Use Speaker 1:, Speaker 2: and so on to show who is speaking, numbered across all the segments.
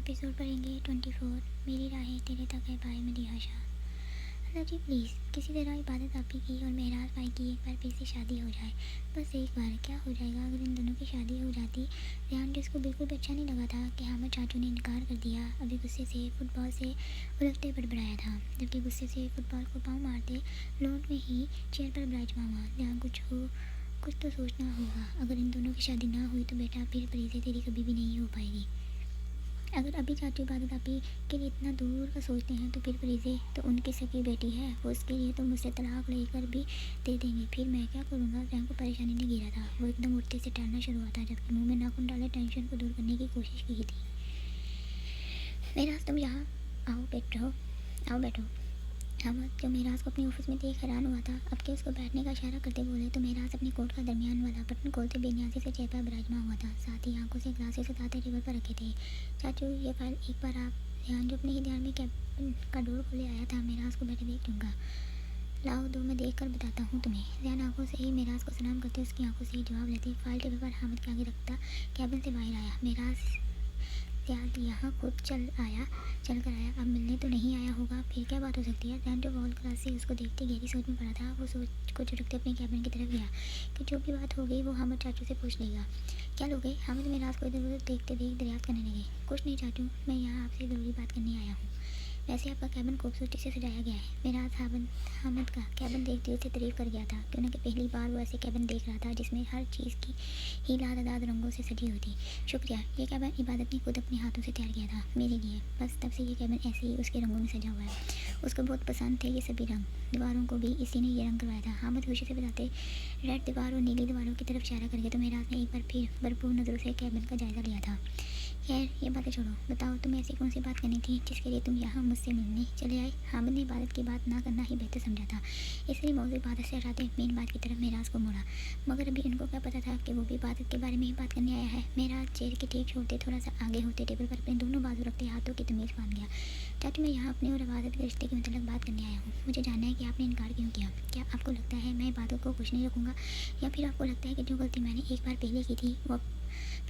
Speaker 1: Episode पढ़ेंगे 24। मेरी राहें तेरे तक है बाय मदीहाशा। अल्लाह जी प्लीज़ किसी तरह इबादत आपकी की और मेहराज भाई की एक बार फिर से शादी हो जाए। बस एक बार क्या हो जाएगा अगर इन दोनों की शादी हो जाती। रेहान जिसको बिल्कुल भी अच्छा नहीं लगा था कि हामिद चाचू ने इनकार कर दिया, अभी गुस्से से फुटबॉल से उलटते बड़बड़ाया था, जबकि गुस्से से फुटबॉल को पाँव मारते लौट में ही चेयर पर विराजमान हुआ। रेहान कुछ तो सोचना होगा। अगर इन दोनों की शादी ना हुई तो बेटा फिर परीजे तेरी कभी भी नहीं हो पाएगी। अगर अभी चाचू इबादत आपी के लिए इतना दूर का सोचते हैं तो फिर फरीजे तो उनकी सकी बेटी है, वो उसके लिए तो मुझसे तलाक लेकर भी दे देंगे। फिर मैं क्या करूँगा। रेहान को परेशानी ने घेरा था। वो एकदम उठते से टहलना शुरू हुआ था, जबकि मुंह में नाखून डाले टेंशन को दूर करने की कोशिश की थी। मेराज तुम यहाँ आओ बैठो। अहमद जो मेराज को अपने ऑफिस में देख हैरान हुआ था, अब के उसको बैठने का इशारा करते बोले तो मेराज अपने कोट का दरमियान वाला बटन खोलते बेनियाजी से चेयर पर विराजमान हुआ था, साथ ही आंखों से ग्लासेस उठाते टेबल पर रखे थे। चाचू ये फाइल एक बार आप। रेहान जो अपने ही ध्यान में कैबिन का डोर खोले आया था, मेराज को बैठे देख लूँगा। लाओ दो, मैं देख कर बताता हूँ तुम्हें। रेहान आंखों से ही मेराज को सलाम करते उसकी आंखों से ही जवाब लेते फाइल टेबल पर हामिद के आगे रखता कैबिन से बाहर आया। मेराज याद यहाँ खुद चल कर आया, अब मिलने तो नहीं आया होगा, फिर क्या बात हो सकती है। रेहान जो वॉल क्लास से उसको देखते गहरी सोच में पड़ा था, वो सोच को झुकते अपने कैबिन की तरफ गया कि जो भी बात हो गई वो हामिद चाचू से पूछ लेगा। क्या लोगे। हामिद मेराज को इधर उधर देखते देख दरियाफ्त करने लगे। कुछ नहीं चाचू, मैं यहाँ आपसे ज़रूरी बात करने आया हूँ। वैसे आपका कैबिन खूबसूरती से सजाया गया है। मेराज हामिद का कैबिन देख दिल से तारीफ कर गया था, क्यों न कि पहली बार वो ऐसे कैबिन देख रहा था जिसमें हर चीज़ की ही लादादाद रंगों से सजी हुई थी। शुक्रिया, ये कैबिन इबादत ने खुद अपने हाथों से तैयार किया था मेरे लिए। बस तब से ये कैबिन ऐसे ही उसके रंगों में सजा हुआ है। उसको बहुत पसंद थे ये सभी रंग। दीवारों को भी इसी ने ये रंग करवाया था। हामिद खुशी से बताते रेड दीवार और नीली दीवारों की तरफ इशारा करके तो मेराज ने एक बार फिर भरपूर नज़रों से कैबिन का जायज़ा लिया था। खैर ये बातें छोड़ो, बताओ तुम्हें ऐसी कौन सी बात करनी थी जिसके लिए तुम यहाँ मुझसे मिलने चले आए। हामिद ने इबादत की बात ना करना ही बेहतर समझा था, इसलिए मौजूद इबादत से हटाते मेन बात की तरफ मेराज को मोड़ा। मगर अभी उनको क्या पता था कि वो भी इबादत के बारे में ही बात करने आया है। मेराज चेयर के ठीक छोड़ते थोड़ा सा आगे होते टेबल पर अपने दोनों बाजू रखते हाथों की तमीज़ बांध गया। चाचू मैं यहाँ अपने और इबादत के रिश्ते के मतलब बात करने आया हूँ। मुझे जानना है कि आपने इनकार क्यों किया। क्या आपको लगता है मैं इबादत को खुश नहीं रखूँगा, या फिर आपको लगता है कि जो गलती मैंने एक बार पहले की थी वो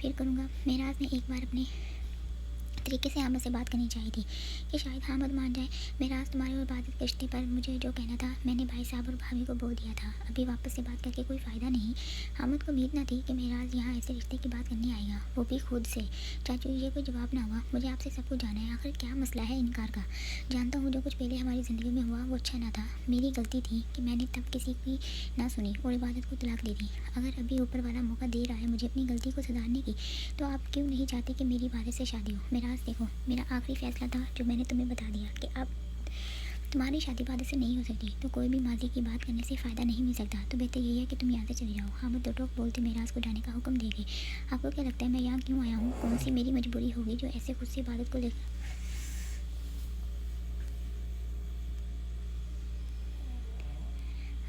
Speaker 1: फिर करूँगा। मेराज ने एक बार अपने तरीके से हामिद से बात करनी चाहिए थी कि शायद हामिद मान जाए। मेराज तुम्हारे और इबादत के रिश्ते पर मुझे जो कहना था मैंने भाई साहब और भाभी को बोल दिया था, अभी वापस से बात करके कोई फ़ायदा नहीं। हामिद को उम्मीद ना थी कि मेराज यहाँ ऐसे रिश्ते की बात करने आएगा, वो भी खुद से। चाचू ये कोई जवाब ना हुआ। मुझे आपसे सब कुछ जाना है, आखिर क्या मसला है इनकार का। जानता हूँ जो कुछ पहले हमारी ज़िंदगी में हुआ वो अच्छा ना था। मेरी गलती थी कि मैंने तब किसी की ना सुनी और इबादत को तलाक दे दी। अगर अभी ऊपर वाला मौका दे रहा है मुझे अपनी गलती को सुधारने की, तो आप क्यों नहीं चाहते कि मेरी इबादत से शादी हो। मेराज देखो, मेरा आखिरी फैसला था जो मैंने तुम्हें बता दिया कि अब तुम्हारी शादी इबादत से नहीं हो सकती, तो कोई भी माजी की बात करने से फ़ायदा नहीं मिल सकता। तो बेहतर यही है कि तुम यहाँ से चले जाओ। हामिद दो टोक बोलते मेराज को जाने का हुक्म देंगे। आपको क्या लगता है मैं यहाँ क्यों आया हूँ। कौन सी मेरी मजबूरी होगी जो ऐसे खुद से इबादत को लेकर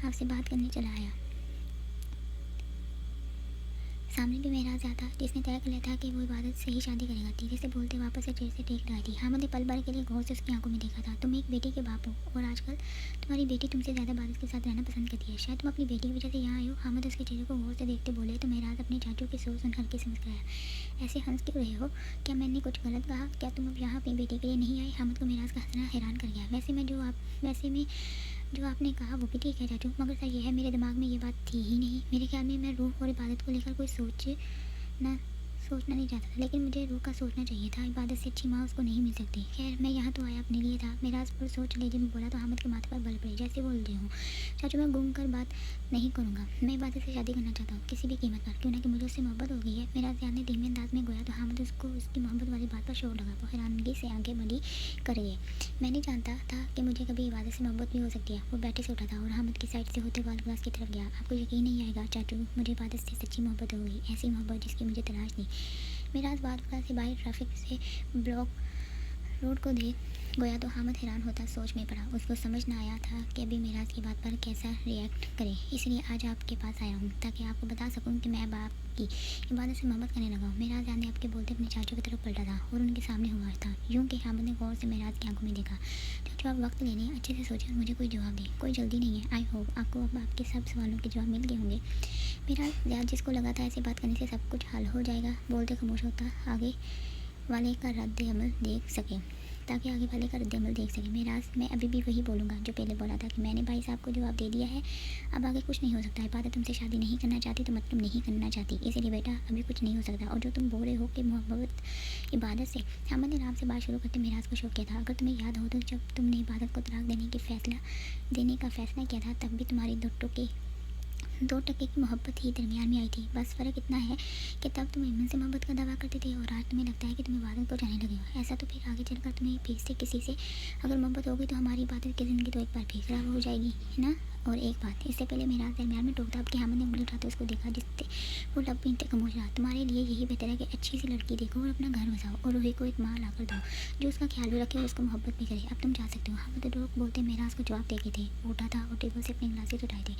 Speaker 1: आपसे बात करने चला आया। सामने भी मेराज आता जिसने तय कर लिया था कि वो इबादत से ही शादी करेगा। धीरे से बोलते वापस से चेयर से टेक लगाई थी। हामिद ने पल भर के लिए गौर से उसकी आंखों में देखा था। तुम एक बेटी के बाप हो और आजकल तुम्हारी बेटी तुमसे ज़्यादा इबादत के साथ रहना पसंद करती है। शायद तुम अपनी बेटी की वजह से यहाँ आए हो। हामिद उसके चेहरे को गौर से देखते बोले तो मेराज अपने चाचू की सोच सुन हल्के से मुस्कुराया। ऐसे हंस क्यों रहे हो, क्या मैंने कुछ गलत कहा। क्या तुम अब यहाँ अपनी बेटी के लिए नहीं आए। हामिद को मेराज का हंसना हैरान कर गया। वैसे में जो आपने कहा वो भी ठीक है चाचू, मगर सर यह है मेरे दिमाग में ये बात थी ही नहीं। मेरे ख्याल में मैं रूह और इबादत को लेकर कोई सोचना नहीं चाहता था, लेकिन मुझे रूह का सोचना चाहिए था। इबादत से अच्छी माँ उसको नहीं मिल सकती। खैर मैं यहाँ तो आया अपने लिए था। मेराज पर सोच लेजी में बोला तो हामिद के माथे पर बल पड़े जैसे बोल रही हूँ। चाचू मैं घूम कर बात नहीं करूँगा, मैं इबादत से शादी करना चाहता हूँ किसी भी कीमत पर, क्यों ना कि मुझे उससे मोहब्बत हो गई है। मेरा ध्यान ने धीमे अंदाज में गोया तो हामिद उसको उसकी मोहब्बत वाली बात पर शोर लगा। वो हैरानगी से आंखें बड़ी कर गए। मैं नहीं जानता था कि मुझे कभी इबादत से मोहब्बत भी हो सकती है। वो बैठे से उठा था और हामिद की साइड से होते वाल क्लास की तरफ गया। आपको यकीन नहीं आएगा चाचू, मुझे इबादत से सच्ची मोहब्बत हो गई, ऐसी मोहब्बत जिसकी मुझे तलाश थी। मेराज बात से बाहर ट्रैफिक से ब्लॉक रोड को देख गोया तो हामिद हैरान होता सोच में पड़ा। उसको समझ ना आया था कि अभी मेराज की बात पर कैसा रिएक्ट करे, इसलिए आज आपके पास आया हूँ ताकि आपको बता सकूँ कि मैं बाप की इबादत से मोहब्बत करने लगा हूँ। मेराज ने आपके बोलते अपने चाचू की तरफ पलटा था और उनके सामने हुआ था। यूँ कि हामिद ने गौर से मेराज की आंखों में देखा। चाचू आप वक्त लेने अच्छे से सोचें, मुझे कोई जवाब दें, कोई जल्दी नहीं है। आई होप आपको अब आपके सब सवालों के जवाब मिल गए होंगे। मेराज जिसको लगा था ऐसी बात करने से सब कुछ हल हो जाएगा बोलते खामोश होता आगे वाले का रद्द-ए-अमल देख सकें, ताकि आगे वाले का रद्द-ए-अमल देख सकें। मेराज, मैं अभी भी वही बोलूँगा जो पहले बोला था कि मैंने भाई साहब को जवाब दे दिया है, अब आगे कुछ नहीं हो सकता है। इबादत तुमसे शादी नहीं करना चाहती तो मतलब नहीं करना चाहती, इसीलिए बेटा अभी कुछ नहीं हो सकता। और जो तुम बोल रहे हो कि मोहब्बत इबादत से, हामिद ने आराम से बात शुरू करते मेराज को शौक किया था। अगर तुम्हें याद हो तो जब तुमने इबादत को तलाक देने का फैसला किया था, तब भी तुम्हारी 2 टके की मोहब्बत ही दरमियान में आई थी। बस फ़र्क इतना है कि तब तुम ईमान से मोहब्बत का दावा करते थे और आज तुम्हें लगता है कि तुम इबादत को जाने लगे हो। ऐसा तो फिर आगे चलकर तुम्हें फिर से किसी से अगर मोहब्बत होगी तो हमारी इबादत की ज़िंदगी तो एक बार फिर खराब हो जाएगी, है ना। और एक बात, इससे पहले मेराज दरमियान में टोकता कि हामिद ने उंगली उठाते उसको देखा, जिससे वो लब पीटते खामोश रहा। तुम्हारे लिए यही बेहतर है कि अच्छी सी लड़की देखो और अपना घर बसाओ और रूही को एक माँ लाकर दो जो उसका ख्याल भी रखे और उसको मोहब्बत भी करे। अब तुम जा सकते हो। हामिद रोक बोलते मेराज को जवाब देखे थे। वो उठा था और टेबल से अपने ग्लासेस उठाए थे।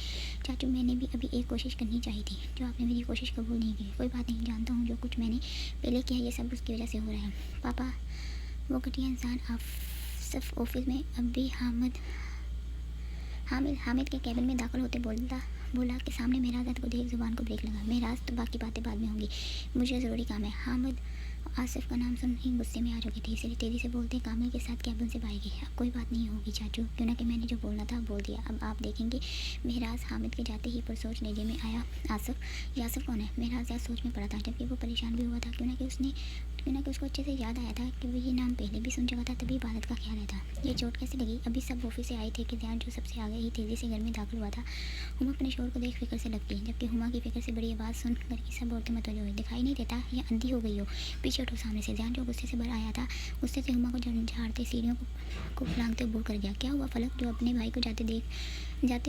Speaker 1: चाचू, मैंने भी अभी एक कोशिश करनी चाहिए थी जो आपने मेरी कोशिश कबूल नहीं की। कोई बात नहीं, जानता हूँ जो कुछ मैंने पहले किया ये सब उसकी वजह से हो रहा है। पापा, वो घटिया इंसान आसिफ ऑफिस में अभी हामिद के कैबिन में दाखिल होते बोला कि सामने मेराज को देख जुबान को ब्रेक लगा। मेराज, तो बाकी बातें बाद में होंगी, मुझे ज़रूरी काम है। हामिद आसिफ का नाम सुन ही गुस्से में आ चुकी थी, इसलिए तेज़ी से बोलते कामिल के साथ कैबिन से बाहर गई। अब कोई बात नहीं होगी चाचू, क्यों ना कि मैंने जो बोलना था बोल दिया। अब आप देखेंगे। मेराज हामिद के जाते ही पर सोच नजर में आया। आसिफ कौन है? मेराज यार सोच में पड़ा था, जबकि वो परेशान भी हुआ था, क्यों ना कि उसको अच्छे से याद आया था कि वो ये नाम पहले भी सुन चुका था। तभी इबादत का ख्याल आया था। ये चोट कैसे लगी? अभी सब ऑफिस से आए थे कि ध्यान जो सबसे आगे ही तेज़ी से घर में दाखिल हुआ था। हुमा अपने शोर को देख फिक्र से लग गई, जबकि हुमा की फिक्र से बड़ी आवाज़ सुन घर की सब औरतें मतवज्जो हुई। दिखाई नहीं देता या अंधी हो गई हो? पीछे उठो सामने से। ध्यान जो गुस्से से भर आया था, गुस्से से हुमा को झाड़ते सीढ़ियों को फलांगते बूढ़ कर गया। क्या हुआ? फलक, जो अपने भाई को जाते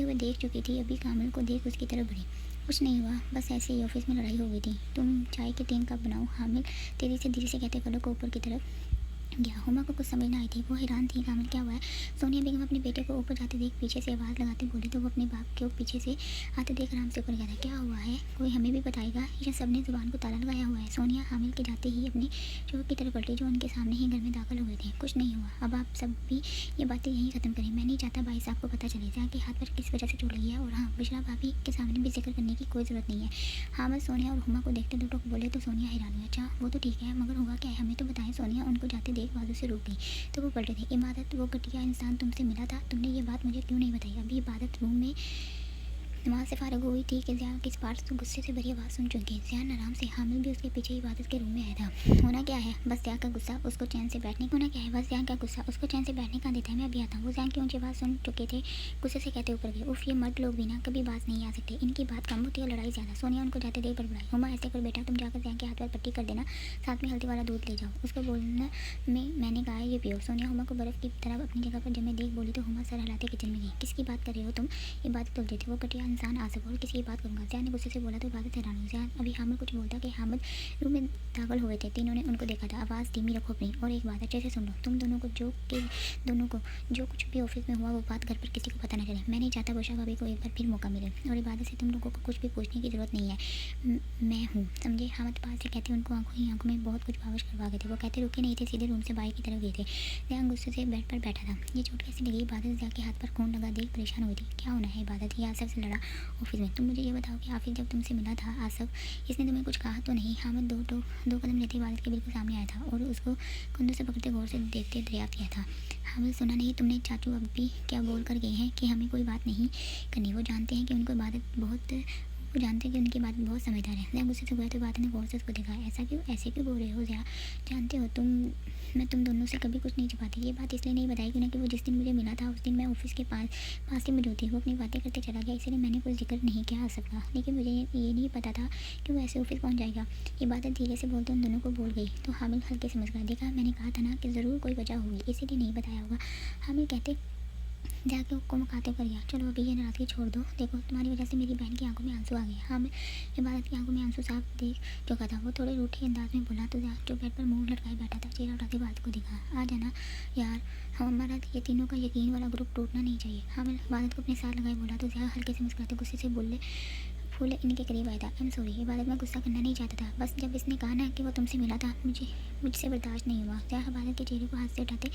Speaker 1: हुए देख चुकी थी, अभी कामिल को देख उसकी तरफ बढ़ी। कुछ नहीं हुआ, बस ऐसे ही ऑफिस में लड़ाई हो गई थी। तुम चाय के 3 कप बनाओ। हामिद तेजी से धीरे से कहते फलक को ऊपर की तरफ गया। हुमा को कुछ समझ ना आई थी, वो हैरान थी। कामिल, क्या हुआ है? सोनिया बेगम अपने बेटे को ऊपर जाते देख पीछे से आवाज़ लगाते बोली तो वो अपने बाप को पीछे से आते देख आराम से ऊपर गया था। क्या हुआ है? कोई हमें भी बताएगा? या सबने जुबान को ताला लगाया हुआ है? सोनिया हामिल के जाते ही अपने शोर की तरफ पलटी जो उनके सामने ही घर में दाखिल हुए थे। कुछ नहीं हुआ, अब आप सब भी ये बातें यहीं ख़त्म करें। मैं नहीं चाहता भाई साहब को पता चले जहाँ के हाथ पर किस वजह से चोट लगी है। और हाँ, बिशरा भाभी के सामने भी जिक्र करने की कोई ज़रूरत नहीं है। हामिद सोनिया और हुमा को देखते दो टोक बोले तो सोनिया हैरान हुई। अच्छा, वो तो ठीक है, मगर हुआ क्या है हमें तो बताएं। सोनिया उनको जाते देख बाजू से रुक गई तो वो पलटे थे। इबादत, वो घटिया इंसान तुमसे मिला था, तुमने ये बात मुझे क्यों नहीं बताई? अभी इबादत रूम में नमाज से फारग हुई थी कि ज़ियान किस बात से गुस्से से भरी आवाज़ सुन चुकी। ज़ियान आराम से, हामिद भी उसके पीछे इबादत के रूम में आया था। होना क्या है? बस ज़ियान का गुस्सा उसको चैन से बैठने का देता है। मैं अभी आता हूँ। वो ज़ियान की ऊंची आवाज़ सुन चुके थे, गुस्से से कहते ऊपर गए। उफ, ये मर्द लोग भी ना कभी बात नहीं आ सकते, इनकी बात कम होती है, लड़ाई ज़्यादा। सोनिया उनको जाते देख बड़बड़ाई। हुमा, ऐसे कर बेटा, तुम जाकर ज़ियान के हाथ पर पट्टी कर देना, साथ में हल्दी वाला दूध ले जाओ। उसको बोलने में मैंने कहा ये पियो। सोनिया हुमा को बर्फ़ की तरह अपनी जगह पर जमे देख बोली तो हुमा सर हिलाते किचन में गई। किसकी बात कर रहे हो तुम? इबादत उलझी थी। वो घटिया इंसान आसिफ, और किसकी बात करूँगा? ज़ियान ने गुस्से से बोला तो इबादत हैरान हुई। ज़ियान अभी हामिद कुछ बोलता कि हामिद रूम में दाखिल हुए थे। तीनों ने उनको देखा था। आवाज़ धीमी रखो अपनी। और एक बात अच्छे से सुन लो, तुम दोनों को जो कुछ भी ऑफिस में हुआ वो बात घर पर किसी को पता न चले। मैं नहीं चाहता बुशरा भाभी को एक बार फिर मौका मिले। और इबादत से तुम लोगों को कुछ भी पूछने की ज़रूरत नहीं है, मैं हूँ, समझे? हामिद पास से कहते उनको आंखों में बहुत कुछ बावश करवा गए थे। वो कहते रुके नहीं थे, सीधे रूम से बाहर की तरफ गए थे। ज़ियान गुस्से से बेड पर बैठा था। ये चोट कैसे लगी? इबादत ज़िया के हाथ पर खून लगा देख परेशान हुई थी। क्या होना है इबादत? ये आसिफ से लड़ा ऑफिस में। तुम मुझे ये बताओ कि आसिफ जब तुमसे मिला था, आसिफ इसने तुम्हें कुछ कहा तो नहीं? हामिद दो कदम लेते इबादत के बिल्कुल सामने आया था और उसको कंधों से पकड़ते गौर से देखते दरियाफ्त किया था। हामिद, सुना नहीं तुमने चाचू अब भी क्या बोल कर गए हैं कि हमें कोई बात नहीं करनी? वो जानते हैं कि उनकी बात बहुत समझदार है। ज़िया गुस्से से बोला तो इबादत ने गौर से उसको देखा। ऐसे क्यों बोल रहे हो ज़िया? जानते हो मैं तुम दोनों से कभी कुछ नहीं छुपाती। ये बात इसलिए नहीं बताई क्योंकि वो जिस दिन मुझे मिला था उस दिन मैं ऑफिस के पास ही मौजूद थी। वो अपनी बातें करते चला गया, इसलिए मैंने कोई जिक्र नहीं किया आ सकता। लेकिन मुझे ये नहीं पता था कि वो ऐसे ऑफिस पहुंच जाएगा। इबादत धीरे से बोलते उन दोनों को बोल गई तो हामिद हल्के से मुस्कुराया। देखा, मैंने कहा था ना कि ज़रूर कोई वजह होगी, इसीलिए नहीं बताया होगा। हामिद कहते जाके उसको मुखातिब कर गया। चलो अभी ये नाराज़गी छोड़ दो, देखो तुम्हारी वजह से मेरी बहन की आंखों में आंसू आ गए। हाँ, मैं इबादत की आंखों में आंसू साफ देख चुका था। वो थोड़े रूठे अंदाज में बोला तो जो बेड पर मुंह लटकाए बैठा था, चेहरा उठाते इबादत को दिखा। आ जाना यार, हमारा ये तीनों का यकीन वाला ग्रुप टूटना नहीं चाहिए। हाँ, मैं इबादत को अपने साथ लगाए बोला तो ज़्यादा हल्के से मुस्कुराते गुस्से से बोले फूल इनके करीब आया था। आई एम सॉरी, इबादत में गुस्सा करना नहीं चाहता था, बस जब इसने कहा ना कि वो तुमसे मिला था मुझसे बर्दाश्त नहीं हुआ। जहाँ इबादत के चेहरे को हाथ से उठाते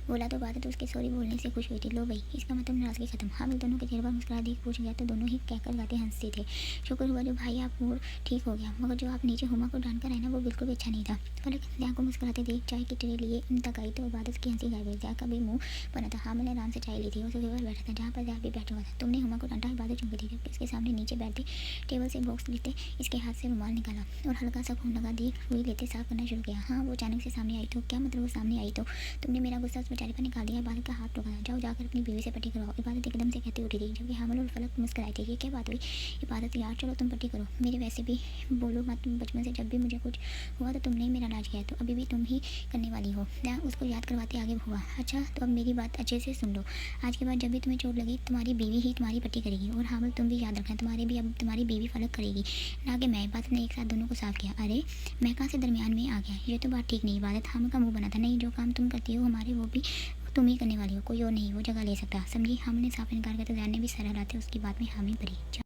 Speaker 1: बोला तो इबादत उसके सॉरी बोलने से खुश हुई थी। लो भाई, इसका मतलब नाराज़गी खत्म। हामिद दोनों के चेहरे पर मुस्कुरा देख पूछ गया तो दोनों ही कहकर गाते हंसते थे। शुक्र हुआ जो भाई आप मूड ठीक हो गया, मगर जो आप नीचे हुमा को डांट कर आए ना वो बिल्कुल भी अच्छा नहीं था। फलक जहाँ को मुस्कुराते देख चाय की ट्रे लिए इन तक आई तो इबादत की हंसी गायब हुई। जहाँ का भी मुंह बना था। हामिद ने आराम से चाय ली थी, वो सोफे पर बैठा था जहाँ पर जहाँ भी बैठा हुआ था। तुमने हुमा को डांटा, इबादत चुप थी जबकि इसके सामने नीचे बैठते टेबल से बॉक्स लेते इसके हाथ से रुमाल निकाला और हल्का सा खून लगा दी हुई लेते साफ करना शुरू किया। हाँ, वो अचानक से सामने आई तो क्या मतलब वो सामने आई तो तुमने मेरा गुस्सा उस बेचारे पर निकाल दिया। इबादत का हाथ रोका। जाओ जाकर अपनी बीवी से पट्टी कराओ, इबादत एकदम से कहती उठी थी जबकि हामिद और फलक मुस्कुराए थे। ये क्या बात हुई? इबादत यार चलो तुम पट्टी करो, मेरे वैसे भी बोलो मत। तुम बचपन से जब भी मुझे कुछ हुआ तो तुमने ही मेरा इलाज किया, तो अभी भी तुम ही करने वाली हो ना। उसको याद करवाते आगे हुआ। अच्छा तो अब मेरी बात अच्छे से सुन लो, आज के बाद जब भी तुम्हें चोट लगी तुम्हारी बीवी ही तुम्हारी पट्टी करेगी। और हामिद तुम भी याद रखना, तुम्हारे भी अब तुम्हारी बीवी फलक करेगी ना कि मैं। इबादत ने एक साथ दोनों को साफ किया। अरे मैं कहाँ से दरमियान में आ गया, ये तो बात ठीक नहीं। इबादत हामिद का मुंह बना था। नहीं, जो काम तुम करती हो हमारे वो भी तुम ही करने वाली हो, कोई और नहीं वो जगह ले सकता, समझी। हामिद ने साफ इनकार किया तो जैन ने भी सर हिलाते उसकी बात में हामी भरी।